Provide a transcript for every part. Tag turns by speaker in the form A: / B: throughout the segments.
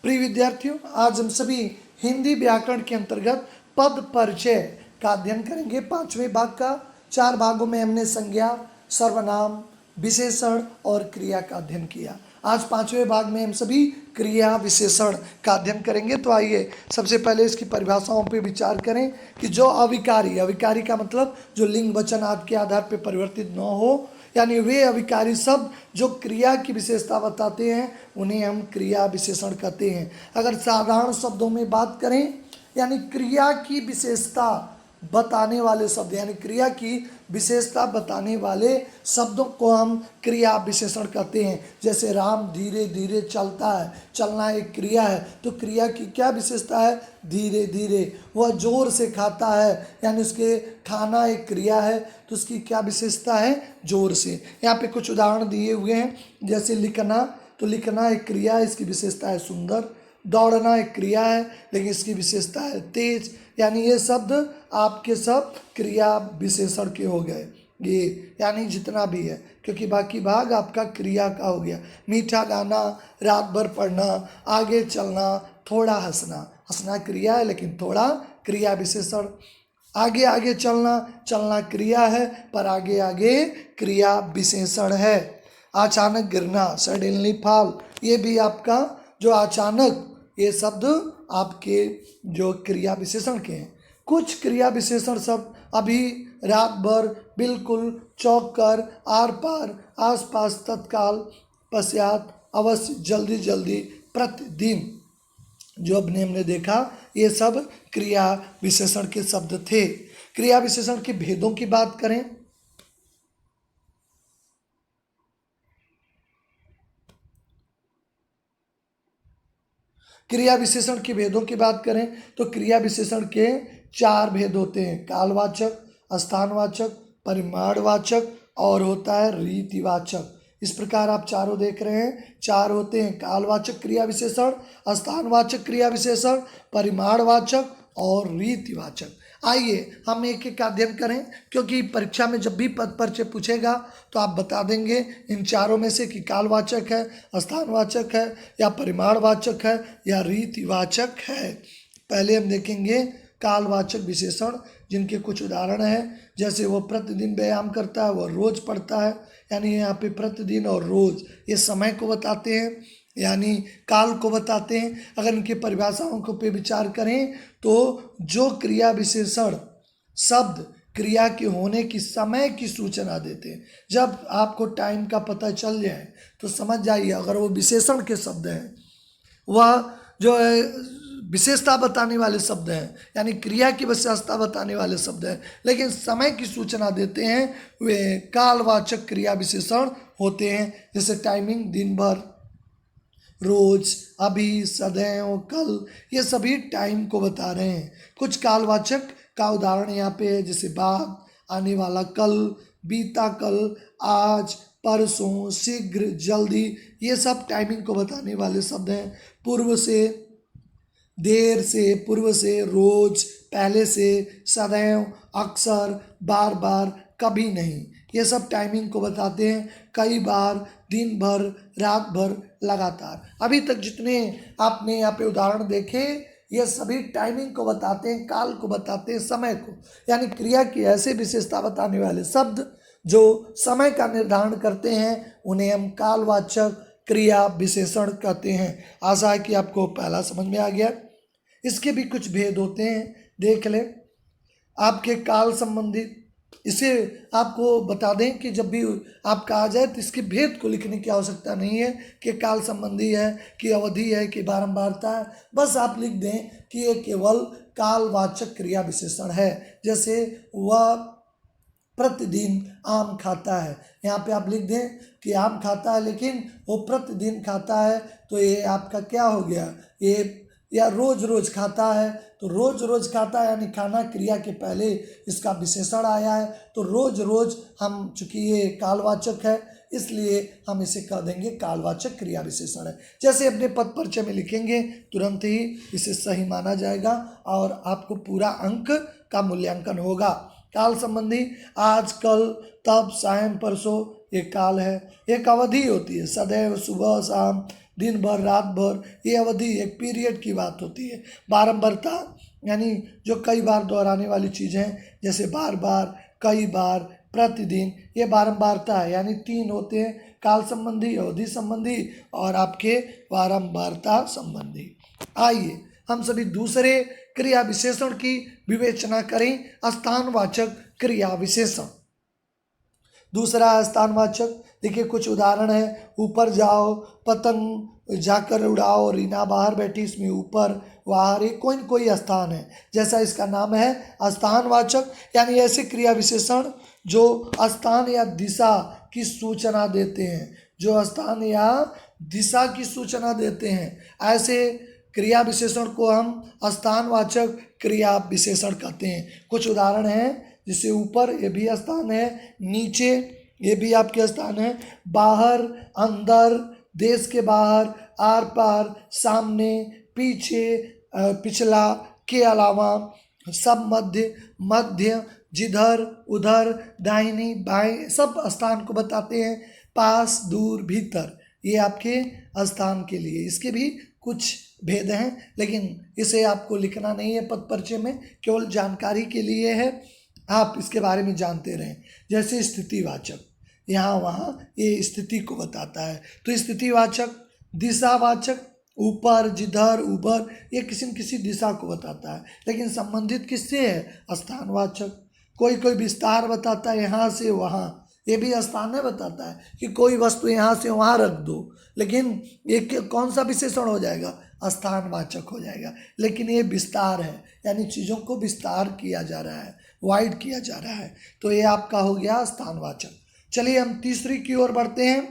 A: प्रिय विद्यार्थियों, आज हम सभी हिंदी व्याकरण के अंतर्गत पद परिचय का अध्ययन करेंगे। 5वें भाग का 4 भागों में हमने संज्ञा, सर्वनाम, विशेषण और क्रिया का अध्ययन किया। आज 5वें भाग में हम सभी क्रिया विशेषण का अध्ययन करेंगे। तो आइए सबसे पहले इसकी परिभाषाओं पर विचार करें कि जो अविकारी का मतलब जो लिंग वचन आदि के आधार पर परिवर्तित न हो, यानी वे अविकारी शब्द जो क्रिया की विशेषता बताते हैं उन्हें हम क्रिया विशेषण कहते हैं। अगर साधारण शब्दों में बात करें, यानी क्रिया की विशेषता बताने वाले शब्द, यानी क्रिया की विशेषता बताने वाले शब्दों को हम क्रिया विशेषण कहते हैं। जैसे राम धीरे धीरे चलता है, चलना एक क्रिया है, तो क्रिया की क्या विशेषता है? धीरे धीरे। वह जोर से खाता है, यानी उसके खाना एक क्रिया है, तो उसकी क्या विशेषता है? जोर से। यहाँ पे कुछ उदाहरण दिए हुए हैं, जैसे लिखना, तो लिखना एक क्रिया है, इसकी विशेषता है सुंदर। दौड़ना एक क्रिया है, लेकिन इसकी विशेषता है तेज। यानी ये शब्द आपके सब क्रिया विशेषण के हो गए, ये यानी जितना भी है, क्योंकि बाकी भाग आपका क्रिया का हो गया। मीठा गाना, रात भर पढ़ना, आगे चलना, थोड़ा हंसना। हंसना क्रिया है, लेकिन थोड़ा क्रिया विशेषण। आगे आगे चलना, चलना क्रिया है, पर आगे आगे क्रिया विशेषण है। अचानक गिरना, सडनली फॉल, ये भी आपका जो अचानक, ये शब्द आपके जो क्रिया विशेषण के हैं। कुछ क्रिया विशेषण शब्द अभी, रात भर, बिल्कुल, चौंक कर, आर पार, आस पास, तत्काल, पश्चात, अवश्य, जल्दी जल्दी, प्रतिदिन, जो अपने हमने देखा, ये सब क्रिया विशेषण के शब्द थे। क्रिया विशेषण के भेदों की बात करें, क्रिया विशेषण के भेदों की बात करें तो क्रिया विशेषण के 4 भेद होते हैं। कालवाचक, स्थानवाचक, परिमाणवाचक और होता है रीतिवाचक। इस प्रकार आप चारों देख रहे हैं, 4 होते हैं। कालवाचक क्रिया विशेषण, स्थानवाचक क्रिया विशेषण, परिमाणवाचक और रीतिवाचक। आइए हम एक एक का अध्ययन करें, क्योंकि परीक्षा में जब भी पद परिचय पूछेगा तो आप बता देंगे इन चारों में से कि कालवाचक है, स्थानवाचक है, या परिमाणवाचक है, या रीतिवाचक है। पहले हम देखेंगे कालवाचक विशेषण, जिनके कुछ उदाहरण हैं। जैसे वो प्रतिदिन व्यायाम करता है, वह रोज पढ़ता है, यानी यहाँ पे प्रतिदिन और रोज ये समय को बताते हैं, यानी काल को बताते हैं। अगर इनकी परिभाषाओं को पे विचार करें तो जो क्रिया विशेषण शब्द क्रिया के होने की समय की सूचना देते हैं, जब आपको टाइम का पता चल जाए तो समझ जाइए अगर वो विशेषण के शब्द हैं, वह जो है विशेषता बताने वाले शब्द हैं, यानी क्रिया की विशेषता बताने वाले शब्द हैं, लेकिन समय की सूचना देते हैं, वे कालवाचक क्रिया विशेषण होते हैं। जैसे टाइमिंग, दिन भर, रोज, अभी, सदैव, कल, ये सभी टाइम को बता रहे हैं। कुछ कालवाचक का उदाहरण यहाँ पे है, जैसे बाद, आने वाला कल, बीता कल, आज, परसों, शीघ्र, जल्दी, ये सब टाइमिंग को बताने वाले शब्द हैं। पूर्व से, देर से, पूर्व से, रोज, पहले से, सदैव, अक्सर, बार बार, कभी नहीं, ये सब टाइमिंग को बताते हैं। कई बार, दिन भर, रात भर, लगातार। अभी तक जितने आपने यहाँ पे उदाहरण देखे, ये सभी टाइमिंग को बताते हैं, काल को बताते हैं, समय को, यानी क्रिया की ऐसे विशेषता बताने वाले शब्द जो समय का निर्धारण करते हैं, उन्हें हम कालवाचक क्रिया विशेषण कहते हैं। आशा है कि आपको पहला समझ में आ गया। इसके भी कुछ भेद होते हैं, देख लें। आपके काल संबंधित, इसे आपको बता दें कि जब भी आपका आ जाए तो इसके भेद को लिखने की आवश्यकता नहीं है कि काल संबंधी है, कि अवधि है, कि बारंबारता है। बस आप लिख दें कि ये केवल कालवाचक क्रिया विशेषण है। जैसे वह प्रतिदिन आम खाता है, यहाँ पे आप लिख दें कि आम खाता है, लेकिन वो प्रतिदिन खाता है, तो ये आपका क्या हो गया? ये, या रोज रोज खाता है, तो रोज रोज खाता है, यानी खाना क्रिया के पहले इसका विशेषण आया है, तो रोज रोज, हम चूंकि ये कालवाचक है इसलिए हम इसे कह देंगे कालवाचक क्रिया विशेषण है। जैसे अपने पद परिचय में लिखेंगे, तुरंत ही इसे सही माना जाएगा और आपको पूरा अंक का मूल्यांकन होगा। काल संबंधी, आज, कल, तब, सायं, परसों, ये काल है। एक अवधि होती है, सदैव, सुबह, शाम, दिन भर, रात भर, ये अवधि एक पीरियड की बात होती है। बारंबारता यानी जो कई बार दोहराने वाली चीज़ें, जैसे बार बार, कई बार, प्रतिदिन, ये बारंबारता है। यानी तीन होते हैं, काल संबंधी, अवधि संबंधी और आपके बारंबारता संबंधी। आइए हम सभी दूसरे क्रिया विशेषण की विवेचना करें। स्थानवाचक क्रिया विशेषण। दूसरा स्थानवाचक, देखिए कुछ उदाहरण है। ऊपर जाओ, पतंग जाकर उड़ाओ, रीना बाहर बैठी, इसमें ऊपर, बाहर, कोई न कोई स्थान है, जैसा इसका नाम है स्थानवाचक। यानी ऐसे क्रिया विशेषण जो स्थान या दिशा की सूचना देते हैं, जो स्थान या दिशा की सूचना देते हैं, ऐसे क्रिया विशेषण को हम स्थानवाचक क्रिया विशेषण कहते हैं। कुछ उदाहरण हैं, जैसे ऊपर, ये भी स्थान है, नीचे, ये भी आपके स्थान है, बाहर, अंदर, देश के बाहर, आर पार, सामने, पीछे, पिछला, के अलावा, सब मध्य, मध्य, जिधर, उधर, दाहिनी, बाएं, सब स्थान को बताते हैं। पास, दूर, भीतर, ये आपके स्थान के लिए। इसके भी कुछ भेद हैं, लेकिन इसे आपको लिखना नहीं है पद परिचय में, केवल जानकारी के लिए है, आप इसके बारे में जानते रहें। जैसे स्थितिवाचक, यहाँ वहाँ, ये स्थिति को बताता है। तो स्थितिवाचक, दिशावाचक, ऊपर, जिधर, ऊपर, ये किसी न किसी दिशा को बताता है, लेकिन संबंधित किससे है? स्थानवाचक। कोई कोई विस्तार बताता है, यहाँ से वहाँ, ये भी स्थान बताता है कि कोई वस्तु यहाँ से वहाँ रख दो, लेकिन ये कौन सा विशेषण हो जाएगा? स्थानवाचक हो जाएगा। लेकिन ये विस्तार है, यानी चीज़ों को विस्तार किया जा रहा है, वाइड किया जा रहा है, तो ये आपका हो गया स्थानवाचक। चलिए हम तीसरी की ओर बढ़ते हैं।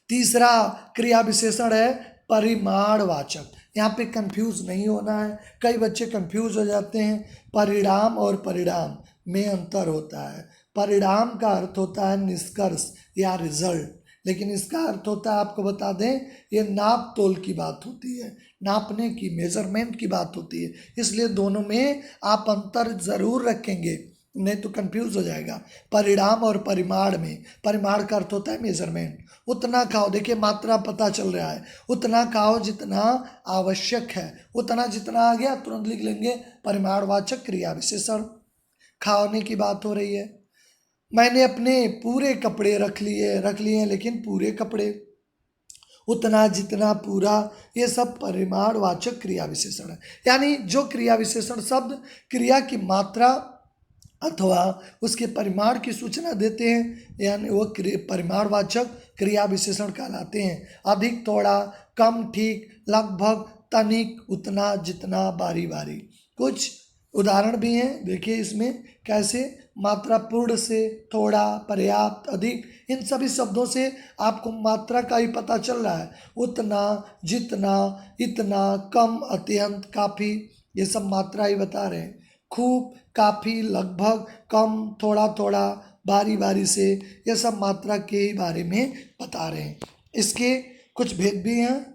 A: तीसरा क्रिया विशेषण है परिमाणवाचक। यहाँ पे कंफ्यूज नहीं होना है, कई बच्चे कंफ्यूज हो जाते हैं। परिणाम और परिणाम में अंतर होता है। परिणाम का अर्थ होता है निष्कर्ष या रिजल्ट, लेकिन इसका अर्थ होता है, आपको बता दें, ये नाप तोल की बात होती है, नापने की, मेजरमेंट की बात होती है। इसलिए दोनों में आप अंतर ज़रूर रखेंगे, नहीं तो कंफ्यूज हो जाएगा। परिणाम और परिमाण में, परिमाण का अर्थ होता है मेजरमेंट। उतना खाओ, देखिए मात्रा पता चल रहा है, उतना खाओ जितना आवश्यक है, उतना जितना आ गया तुरंत लिख लेंगे परिमाणवाचक क्रिया विशेषण। खाने की बात हो रही है, मैंने अपने पूरे कपड़े रख लिए, लेकिन पूरे कपड़े, उतना, जितना, पूरा, ये सब परिमाणवाचक क्रिया विशेषण है। यानी जो क्रिया विशेषण शब्द क्रिया की मात्रा अथवा उसके परिमाण की सूचना देते हैं, यानी वो परिमाणवाचक क्रिया विशेषण कहलाते हैं। अधिक, थोड़ा, कम, ठीक, लगभग, तनिक, उतना, जितना, बारी बारी। कुछ उदाहरण भी हैं, देखिए इसमें कैसे मात्रा पूर्ण से, थोड़ा, पर्याप्त, अधिक, इन सभी शब्दों से आपको मात्रा का ही पता चल रहा है। उतना, जितना, इतना, कम, अत्यंत, काफ़ी, ये सब मात्रा ही बता रहे हैं। खूब, काफ़ी, लगभग, कम, थोड़ा थोड़ा, बारी बारी से, ये सब मात्रा के ही बारे में बता रहे हैं। इसके कुछ भेद भी हैं।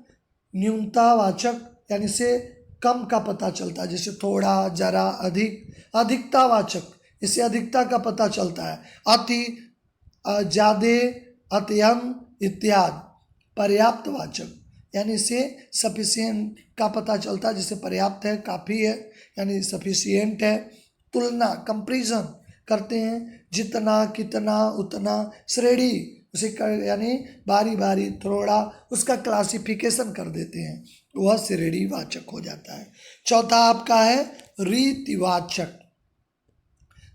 A: न्यूनतावाचक, यानी से कम का पता चलता है, जैसे थोड़ा, जरा, अधिक। अधिकतावाचक, इससे अधिकता का पता चलता है, अति, ज़्यादा, अत्यंत इत्यादि। पर्याप्तवाचक, यानी इससे सफिशिएंट का पता चलता है, जैसे पर्याप्त है, काफ़ी है, यानी सफिशिएंट है। तुलना, कंपैरिजन करते हैं, जितना, कितना, उतना, श्रेणी, उसे यानी बारी बारी, थोड़ा, उसका क्लासिफिकेशन कर देते हैं, वह श्रेणीवाचक हो जाता है। चौथा आपका है रीतिवाचक।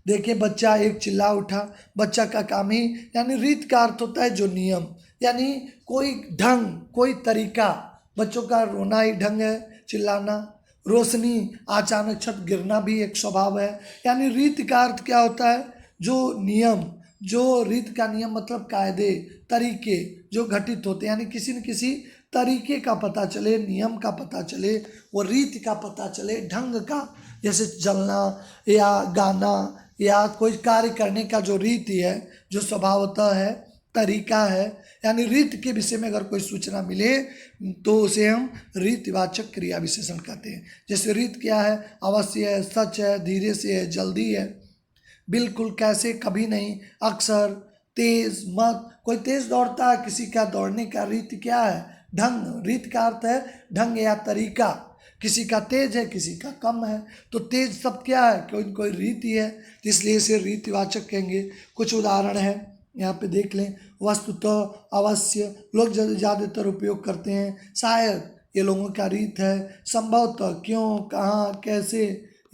A: देखिए बच्चा एक चिल्ला उठा, बच्चा का काम ही, यानी रीत का अर्थ होता है जो नियम, यानी कोई ढंग, कोई तरीका। बच्चों का रोना ही ढंग है, चिल्लाना। रोशनी, अचानक छत गिरना भी एक स्वभाव है। यानी रीत का अर्थ क्या होता है? जो नियम, जो रीत का नियम मतलब कायदे, तरीके जो घटित होते हैं, यानी किसी न किसी तरीके का पता चले, नियम का पता चले, वो रीत का पता चले, ढंग का, जैसे चलना या गाना या कोई कार्य करने का जो रीति है, जो स्वभावतः है, तरीका है, यानी रीत के विषय में अगर कोई सूचना मिले तो उसे हम रीतिवाचक क्रिया विशेषण कहते हैं। जैसे रीत क्या है? अवश्य है, सच है, धीरे से है, जल्दी है, बिल्कुल, कैसे, कभी नहीं, अक्सर, तेज, मत। कोई तेज दौड़ता है, किसी का दौड़ने का रीति क्या है? ढंग, रीत का अर्थ है ढंग या तरीका। किसी का तेज है, किसी का कम है, तो तेज शब्द क्या है, कोई कोई रीति है, तो इसलिए इसे रीतिवाचक कहेंगे। कुछ उदाहरण है यहाँ पे देख लें। वस्तुतः, अवश्य, लोग ज़्यादातर उपयोग करते हैं। शायद, ये लोगों का रीत है। संभवतः, क्यों, कहाँ, कैसे,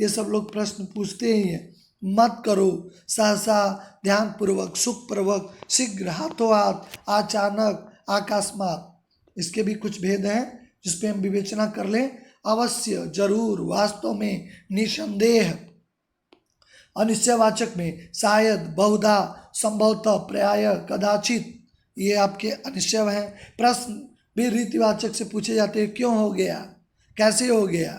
A: ये सब लोग प्रश्न पूछते ही हैं। मत करो, सहसा, ध्यानपूर्वक, सुखपूर्वक, शीघ्र, हाथों हाथ, अचानक, अकस्मात, इसके भी कुछ भेद हैं जिस पे हम विवेचना कर लें। अवश्य, जरूर, वास्तव में, निसंदेह। अनिश्चयवाचक में शायद, बहुधा, संभवतः, प्रायः, कदाचित, ये आपके अनिश्चय हैं। प्रश्न भी रीतिवाचक से पूछे जाते हैं। क्यों हो गया, कैसे हो गया,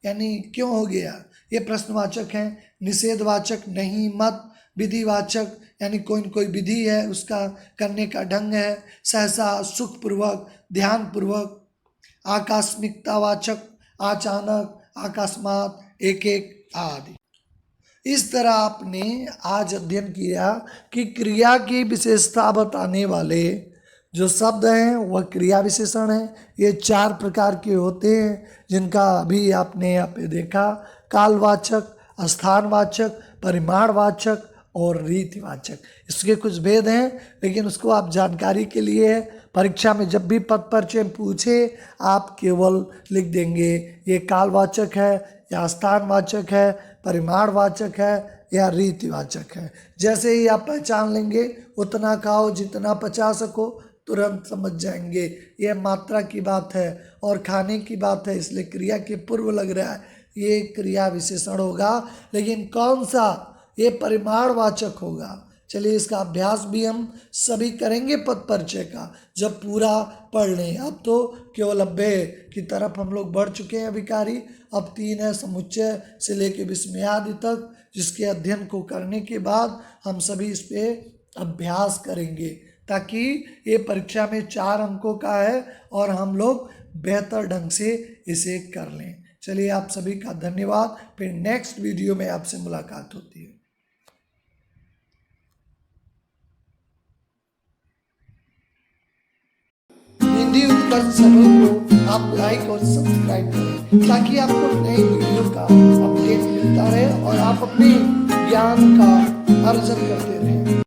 A: यानी क्यों हो गया, ये प्रश्नवाचक हैं। निषेधवाचक नहीं, मत। विधिवाचक यानी कोई विधि है, उसका करने का ढंग है। सहसा, सुखपूर्वक, ध्यानपूर्वक। आकस्मिकतावाचक, अचानक, अकस्मात, एक एक आदि। इस तरह आपने आज अध्ययन किया कि क्रिया की विशेषता बताने वाले जो शब्द हैं वह क्रिया विशेषण हैं। ये 4 प्रकार के होते हैं जिनका अभी आपने यहाँ पे देखा। कालवाचक, स्थानवाचक, परिमाणवाचक और रीतिवाचक। इसके कुछ भेद हैं, लेकिन उसको आप जानकारी के लिए परीक्षा में जब भी पद परिचय पूछे आप केवल लिख देंगे ये कालवाचक है या स्थानवाचक है, परिमाणवाचक है या रीतिवाचक है। जैसे ही आप पहचान लेंगे, उतना खाओ जितना पचा सको, तुरंत समझ जाएंगे ये मात्रा की बात है और खाने की बात है, इसलिए क्रिया के पूर्व लग रहा है, ये क्रिया विशेषण होगा। लेकिन कौन सा, ये परिमाणवाचक होगा। चलिए इसका अभ्यास भी हम सभी करेंगे पद परिचय का जब पूरा पढ़ लें। अब तो केवल 90 की तरफ हम लोग बढ़ चुके हैं अभिकारी। अब 3 है समुच्चय से लेकर विस्मयादि तक, जिसके अध्ययन को करने के बाद हम सभी इस पे अभ्यास करेंगे ताकि ये परीक्षा में 4 अंकों का है और हम लोग बेहतर ढंग से इसे कर लें। चलिए आप सभी का धन्यवाद। फिर नेक्स्ट वीडियो में आपसे मुलाकात होती है। हिंदी उत्कर्ष चैनल को आप लाइक और सब्सक्राइब करें ताकि आपको नई वीडियो का अपडेट मिलता रहे और आप अपने ज्ञान का अर्जन करते रहें।